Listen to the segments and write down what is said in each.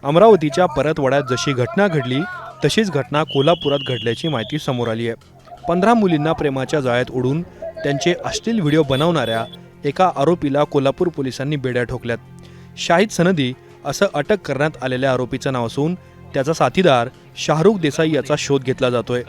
अमरावतीच्या परतवाड्यात जशी घटना घडली तशीच घटना कोल्हापुरात घडल्याची माहिती समोर आली आहे। 15 मुलींना प्रेमाच्या जाळ्यात ओढून त्यांचे अश्लील व्हिडिओ बनवणाऱ्या एका आरोपीला कोल्हापूर पोलिसांनी बेड्या ठोकल्यात। शाहिद सनदी असं अटक करण्यात आलेल्या आरोपीचं नाव असून त्याचा साथीदार शाहरुख देसाई याचा शोध घेतला जातोय।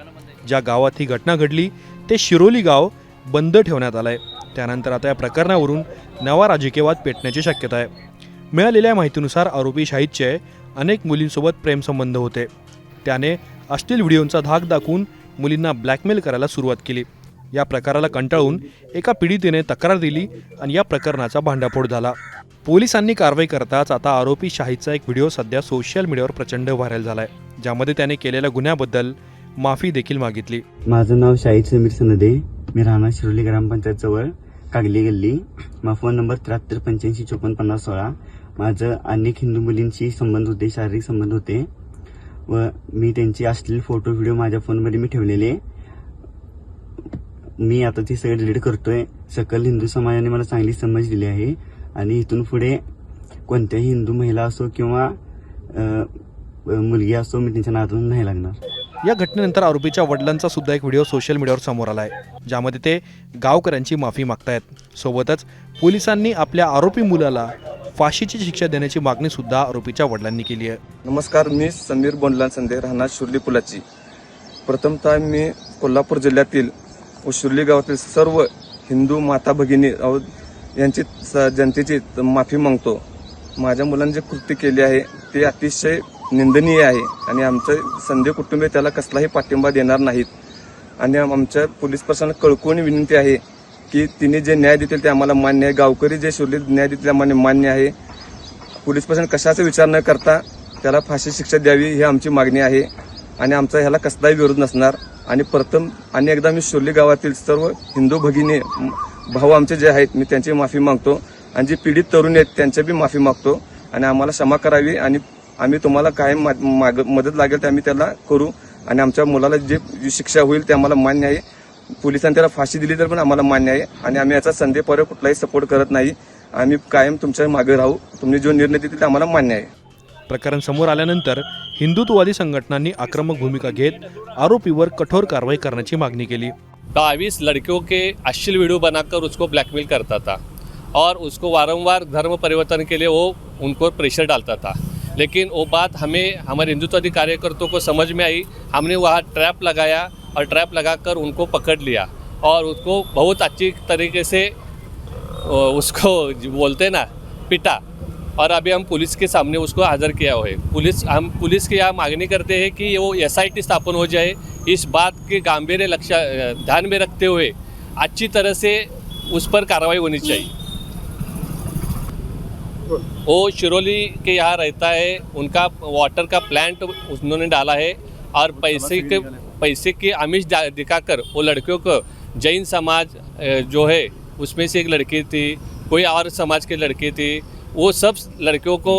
ज्या गावात ही घटना घडली ते शिरोली गाव बंद ठेवण्यात आलंय। त्यानंतर आता या प्रकरणावरून नवा राजकीय वाद पेटण्याची शक्यता आहे। मिळालेल्या माहितीनुसार आरोपी शाहिदचे अनेक मुलींसोबत प्रेमसंबंध होते। त्याने अश्लील व्हिडिओंचा धाक दाखवून मुलींना ब्लॅकमेल करायला सुरुवात केली। या प्रकाराला कंटाळून एका पीडितेने तक्रार दिली आणि या प्रकरणाचा भांडाफोड झाला। पोलिसांनी कारवाई करताच आता आरोपी शाहिदचा एक व्हिडिओ सध्या सोशल मीडियावर प्रचंड व्हायरल झालाय, ज्यामध्ये त्याने केलेल्या गुन्ह्याबद्दल माफी देखील मागितली। माझं नाव शाहिद समीर सनदे, मी राहणार शिरोली ग्रामपंचायत जवळ कागली गल्ली। माझा फोन नंबर 7385545016। माझं अनेक हिंदू मुलींशी संबंध होते, शारीरिक संबंध होते व मी त्यांचे अश्लील फोटो व्हिडिओ माझ्या फोनमध्ये मी ठेवलेले। मी आता ती सगळी डिलीट करतोय। सकल हिंदू समाजाने मला चांगली समज दिली आहे आणि इथून पुढे कोणत्याही हिंदू महिला असो किंवा मुलगी असो मी त्यांच्या नादाला नाही लागणार। या घटनेनंतर आरोपीच्या वडिलांचा सुद्धा एक व्हिडिओ सोशल मीडियावर समोर आलाय, ज्यामध्ये ते गावकऱ्यांची माफी मागतायत। सोबतच पोलिसांनी आपल्या आरोपी मुलाला फाशीची शिक्षा देण्याची मागणी सुद्धा आरोपीच्या वडिलांनी केली आहे। नमस्कार, मी समीर बोंडला संदे, राहणार शिर्ली पुलाची। प्रथमतः मी कोल्हापूर जिल्ह्यातील व शिर्ली गावातील सर्व हिंदू माता भगिनी यांची जनतेची माफी मागतो। माझ्या मुलांनी जे कृत्य केले आहे ते अतिशय निंदनीय आहे आणि आमचे संदे कुटुंबीय त्याला कसलाही पाठिंबा देणार नाहीत आणि आमच्या पोलीस प्रशासनाला कळकळून विनंती आहे की तिने जे न्याय देतील ते आम्हाला मान्य आहे। गावकरी जे शिर्लीत न्याय देतील आम्हाला मान्य आहे। पोलीस प्रशासन कशाचा विचार न करता त्याला फाशी शिक्षा द्यावी ही आमची मागणी आहे आणि आमचा ह्याला कसलाही विरोध नसणार। आणि प्रथम आणि एकदा मी शिर्ली गावातील सर्व हिंदू भगिनी भाऊ आमचे जे आहेत मी त्यांची माफी मागतो आणि जे पीडित तरुण आहेत त्यांची बी माफी मागतो आणि आम्हाला क्षमा करावी आणि आम्ही तुम्हाला काय मदत लागेल ते आम्ही त्याला करू आणि आमच्या मुलाला जे शिक्षा होईल ते आम्हाला मान्य आहे। पोलिसांनी त्याला फाशी दिली तर पण आम्हाला मान्य आहे आणि आम्ही याचा संधीपर्यंत कुठलाही सपोर्ट करत नाही। आम्ही कायम तुमच्या मागे राहू, तुम्ही जो निर्णय देतील ते आम्हाला मान्य आहे। प्रकरण समोर आल्यानंतर हिंदुत्ववादी संघटनांनी आक्रमक भूमिका घेत आरोपीवर कठोर कारवाई करण्याची मागणी केली। 22 लड़कियों के अश्लील वीडियो बनाकर उसको ब्लैकमेल करता था और उसको वारंवार धर्म परिवर्तन के लिए वो उनको प्रेशर डालता था। लेकिन वो बात हमें हमारे हिंदुत्ववादी कार्यकर्ताओं को समझ में आई। हमने वहाँ ट्रैप लगाया और ट्रैप लगाकर उनको पकड़ लिया और उसको बहुत अच्छी तरीके से उसको बोलते ना पिटा और अभी हम पुलिस के सामने उसको हाजिर किया हुआ है। हम पुलिस की यहाँ मांगनी करते हैं कि वो SIT स्थापन हो जाए। इस बात के गंभीर ध्यान में रखते हुए अच्छी तरह से उस पर कार्रवाई होनी चाहिए। वो शिरोली के यहाँ रहता है, उनका वाटर का प्लांट उन्होंने डाला है और पैसे के आमिष दिखाकर वो लड़कियों को जैन समाज जो है उसमें से एक लड़की थी, कोई और समाज की लड़की थी, वो सब लड़कियों को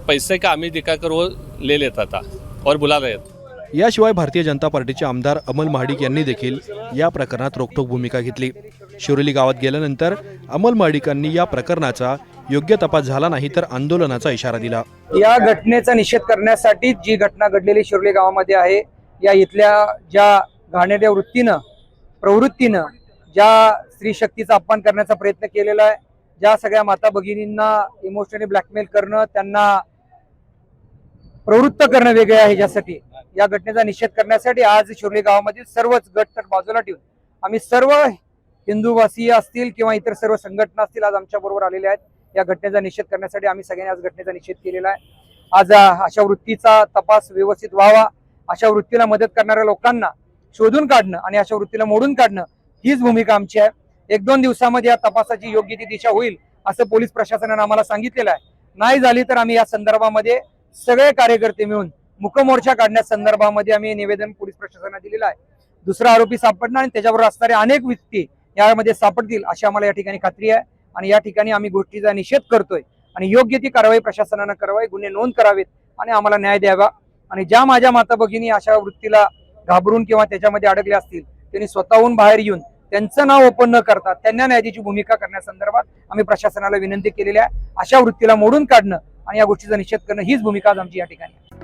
पैसे का आमिष दिखाकर वो ले लेता था और बुला रहे थे। याशिवाय भारतीय जनता पार्टीचे आमदार अमल महाडिक यांनी देखील या प्रकरणात रोखठोक भूमिका घेतली। शिरोली गावात गेल्यानंतर अमल महाडिकांनी या प्रकरणाचा योग्य तपास झाला नाही तर आंदोलनाचा इशारा दिला। या घटनेचा निषेध करण्यासाठी जी घटना घडलेली शिरोली गावामध्ये आहे, या इथल्या ज्या घाणेरड्या प्रवृत्तीनं ज्या स्त्री शक्तीचा अपमान करण्याचा प्रयत्न केलेला आहे, ज्या सगळ्या माता भगिनींना इमोशनली ब्लॅकमेल करणं, त्यांना प्रवृत्त करणं वेगळे आहे, ज्यासाठी या घटनेचा निषेध करण्यासाठी आज शिरोली गावामधील सर्वच गट तर बाजूला ठेवून आम्ही सर्व हिंदूवासीय असतील किंवा इतर सर्व संघटना असतील आज आमच्या बरोबर आलेल्या आहेत। या घटनेचा निषेध करण्यासाठी आम्ही सगळ्यांनी आज घटनेचा निषेध केलेला आहे। आज अशा वृत्तीचा तपास व्यवस्थित व्हावा, अशा वृत्तीला मदत करणाऱ्या लोकांना शोधून काढणं आणि अशा वृत्तीला मोडून काढणं हीच भूमिका आमची आहे। 1-2 दिवसामध्ये या तपासाची योग्य ती दिशा होईल असं पोलीस प्रशासनाने आम्हाला सांगितलेलं आहे। नाही झाली तर आम्ही या संदर्भामध्ये सगळे कार्यकर्ते मिळून मुकमोर्चा काढण्या संदर्भामध्ये आम्ही निवेदन पोलीस प्रशासनाला दिलेलं आहे। दुसरा आरोपी सापडणार आणि त्याच्याबरोबर असणारे अनेक व्यक्ती यामध्ये सापडतील अशी आम्हाला या ठिकाणी खात्री आहे आणि या ठिकाणी आम्ही गोष्टीचा निषेध करतोय आणि योग्य ती कारवाई प्रशासनानं करावी, गुन्हे नोंद करावेत आणि आम्हाला न्याय द्यावा। आणि ज्या माझ्या माता भगिनी अशा वृत्तीला घाबरून किंवा त्याच्यामध्ये अडकले असतील त्यांनी स्वतःहून बाहेर येऊन त्यांचं नाव ओपन न करता त्यांना न्यायाची भूमिका करण्यासंदर्भात आम्ही प्रशासनाला विनंती केलेली आहे। अशा वृत्तीला मोडून काढणं आणि या गोष्टीचा निषेध करणं हीच भूमिका आज आमची या ठिकाणी आहे.